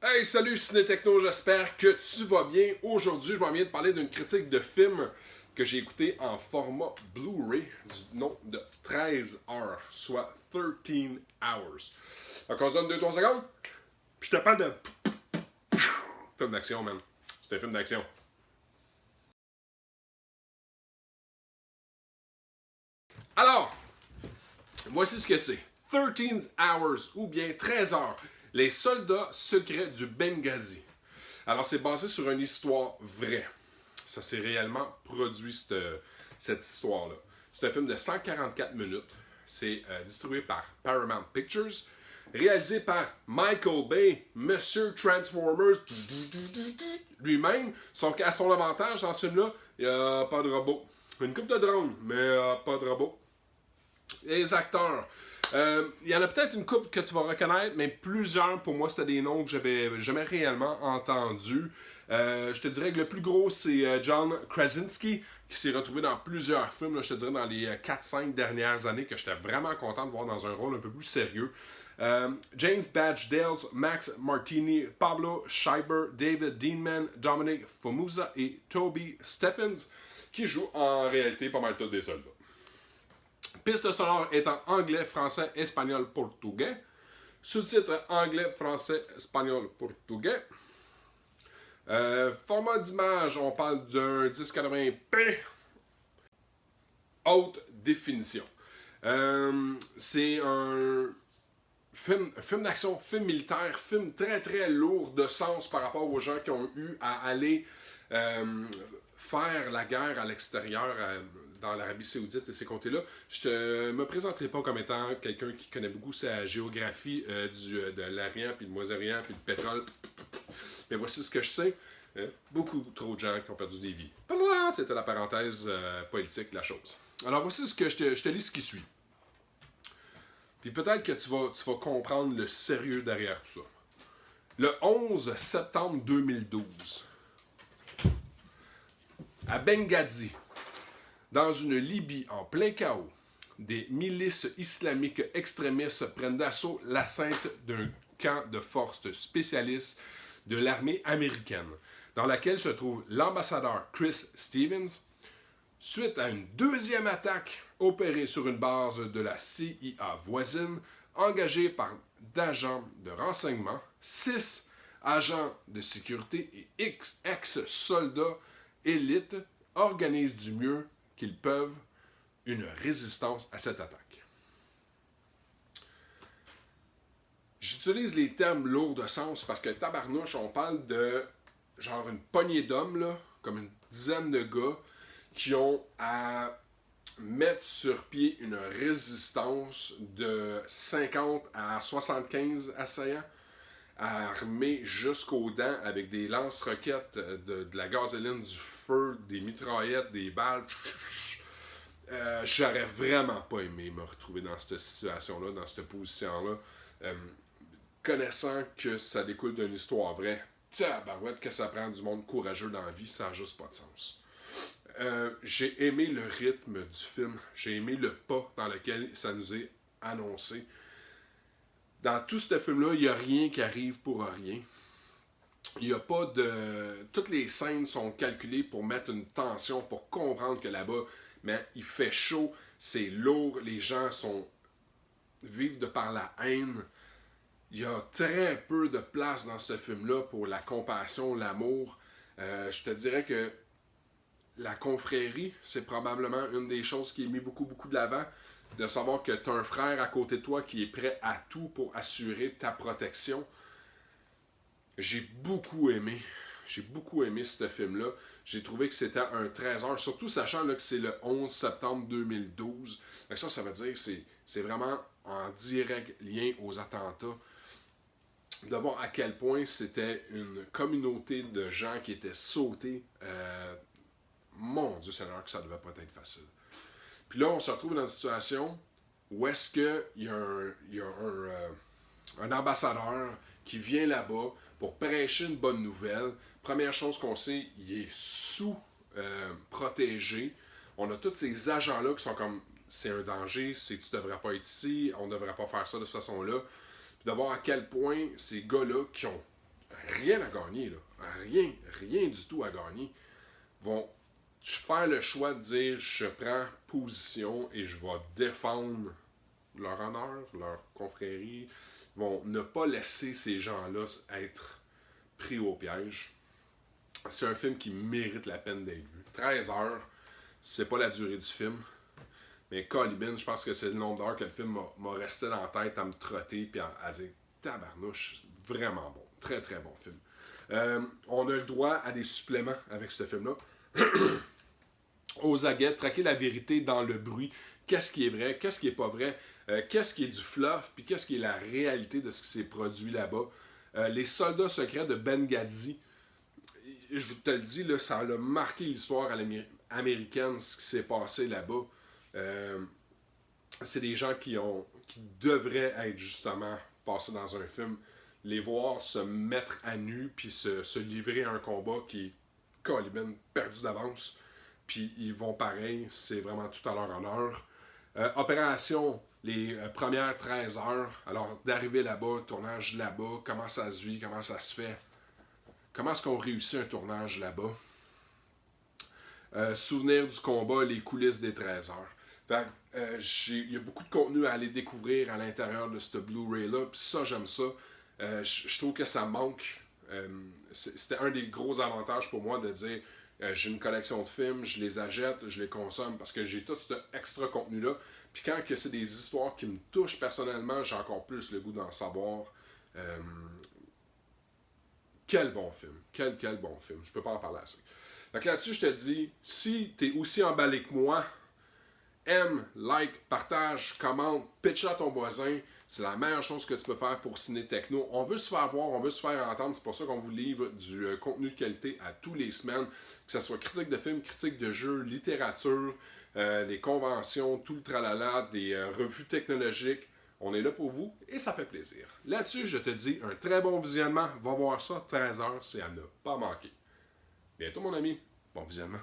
Hey, salut Ciné-Techno, j'espère que tu vas bien. Aujourd'hui, je m'en viens de parler d'une critique de film que j'ai écouté en format Blu-ray du nom de 13 heures, soit 13 hours. Donc on se donne 2-3 secondes, puis je te parle de film d'action, man. C'est un film d'action. Alors, voici ce que c'est. 13 hours, ou bien 13 heures. Les soldats secrets du Benghazi. Alors, c'est basé sur une histoire vraie. Ça s'est réellement produit, cette histoire-là. C'est un film de 144 minutes. C'est distribué par Paramount Pictures. Réalisé par Michael Bay, Monsieur Transformers lui-même. Sauf qu'à son avantage, dans ce film-là, il n'y a pas de robot. Une coupe de drone, mais pas de robot. Les acteurs. Il y en a peut-être une couple que tu vas reconnaître, mais plusieurs, pour moi, c'était des noms que j'avais jamais réellement entendus. Je te dirais que le plus gros, c'est John Krasinski, qui s'est retrouvé dans plusieurs films, là, je te dirais dans les 4-5 dernières années, que j'étais vraiment content de voir dans un rôle un peu plus sérieux. James Badge Dale, Max Martini, Pablo Schreiber, David Dienman, Dominic Fomusa et Toby Stephens, qui jouent en réalité pas mal tous des soldats. Piste sonore est en anglais, français, espagnol, portugais. Sous-titres anglais, français, espagnol, portugais. Format d'image, on parle d'un 1080p haute définition. C'est un film d'action, film militaire, film très très lourd de sens par rapport aux gens qui ont eu à aller faire la guerre à l'extérieur, dans l'Arabie Saoudite et ces côtés-là. Je ne me présenterai pas comme étant quelqu'un qui connaît beaucoup sa géographie de l'Orient, puis le Moyen-Orient, puis le pétrole. Mais voici ce que je sais. Beaucoup trop de gens qui ont perdu des vies. C'était la parenthèse politique de la chose. Alors voici ce que je te lis ce qui suit. Puis peut-être que tu vas comprendre le sérieux derrière tout ça. Le 11 septembre 2012, à Benghazi, dans une Libye en plein chaos, des milices islamiques extrémistes prennent d'assaut l'enceinte d'un camp de forces spécialistes de l'armée américaine, dans laquelle se trouve l'ambassadeur Chris Stevens, suite à une deuxième attaque opérée sur une base de la CIA voisine, engagée par d'agents de renseignement, 6 agents de sécurité et ex-soldats élites organisent du mieux qu'ils peuvent une résistance à cette attaque. J'utilise les termes lourds de sens parce que tabarnouche, on parle de genre une poignée d'hommes, là, comme une dizaine de gars, qui ont à mettre sur pied une résistance de 50 à 75 assaillants, armés jusqu'aux dents avec des lance-roquettes, de la gasoline, du feu, des mitraillettes, des balles. J'aurais vraiment pas aimé me retrouver dans cette situation-là, dans cette position-là. Connaissant que ça découle d'une histoire vraie, tabarouette que ça prend du monde courageux dans la vie, ça n'a juste pas de sens. J'ai aimé le rythme du film, j'ai aimé le pas dans lequel ça nous est annoncé. Dans tout ce film-là, il n'y a rien qui arrive pour rien. Il n'y a pas de... Toutes les scènes sont calculées pour mettre une tension, pour comprendre que là-bas, mais il fait chaud, c'est lourd, les gens vivent de par la haine. Il y a très peu de place dans ce film-là pour la compassion, l'amour. Je te dirais que la confrérie, c'est probablement une des choses qui est mis beaucoup de l'avant. De savoir que tu as un frère à côté de toi qui est prêt à tout pour assurer ta protection. J'ai beaucoup aimé ce film-là. J'ai trouvé que c'était un 13 heures, surtout sachant là, que c'est le 11 septembre 2012. Ça veut dire que c'est vraiment en direct lien aux attentats. De voir à quel point c'était une communauté de gens qui étaient sautés. Mon Dieu Seigneur, que ça devait pas être facile. Puis là, on se retrouve dans une situation où est-ce qu'il y a un ambassadeur qui vient là-bas pour prêcher une bonne nouvelle. Première chose qu'on sait, il est sous-protégé. On a tous ces agents-là qui sont comme, c'est un danger, tu devrais pas être ici, on devrait pas faire ça de cette façon-là. Puis de voir à quel point ces gars-là qui ont rien à gagner, là, rien du tout à gagner, vont faire le choix de dire je prends position et je vais défendre leur honneur, leur confrérie. Ils vont ne pas laisser ces gens-là être pris au piège. C'est un film qui mérite la peine d'être vu. 13 heures, c'est pas la durée du film. Mais Colibin, je pense que c'est le nombre d'heures que le film m'a resté dans la tête à me trotter puis à dire tabarnouche, vraiment bon. Très très bon film. On a le droit à des suppléments avec ce film-là. Aux aguets, traquer la vérité dans le bruit. Qu'est-ce qui est vrai, qu'est-ce qui est pas vrai, qu'est-ce qui est du fluff, puis qu'est-ce qui est la réalité de ce qui s'est produit là-bas. Les soldats secrets de Benghazi, je te le dis, là, ça a marqué l'histoire américaine, ce qui s'est passé là-bas. C'est des gens qui devraient être justement passés dans un film. Les voir se mettre à nu, puis se livrer à un combat qui est Colibin perdu d'avance. Puis ils vont pareil, c'est vraiment tout à leur honneur. Opération, les premières 13 heures. Alors d'arriver là-bas, tournage là-bas, comment ça se vit, comment ça se fait. Comment est-ce qu'on réussit un tournage là-bas. Souvenir du combat, les coulisses des 13 heures. Fait il y a beaucoup de contenu à aller découvrir à l'intérieur de ce Blu-ray-là. Puis ça, j'aime ça. Je trouve que ça manque. C'était un des gros avantages pour moi de dire j'ai une collection de films, je les achète, je les consomme parce que j'ai tout ce extra contenu-là. Puis quand que c'est des histoires qui me touchent personnellement, j'ai encore plus le goût d'en savoir. Quel bon film. Quel bon film. Je peux pas en parler assez. Donc là-dessus, je te dis, si tu es aussi emballé que moi, aime, like, partage, commente, pitch à ton voisin. C'est la meilleure chose que tu peux faire pour Ciné Techno. On veut se faire voir, on veut se faire entendre. C'est pour ça qu'on vous livre du contenu de qualité à tous les semaines. Que ce soit critique de films, critique de jeux, littérature, des conventions, tout le tralala, des revues technologiques. On est là pour vous et ça fait plaisir. Là-dessus, je te dis un très bon visionnement. Va voir ça, 13h, c'est à ne pas manquer. Bientôt, mon ami. Bon visionnement.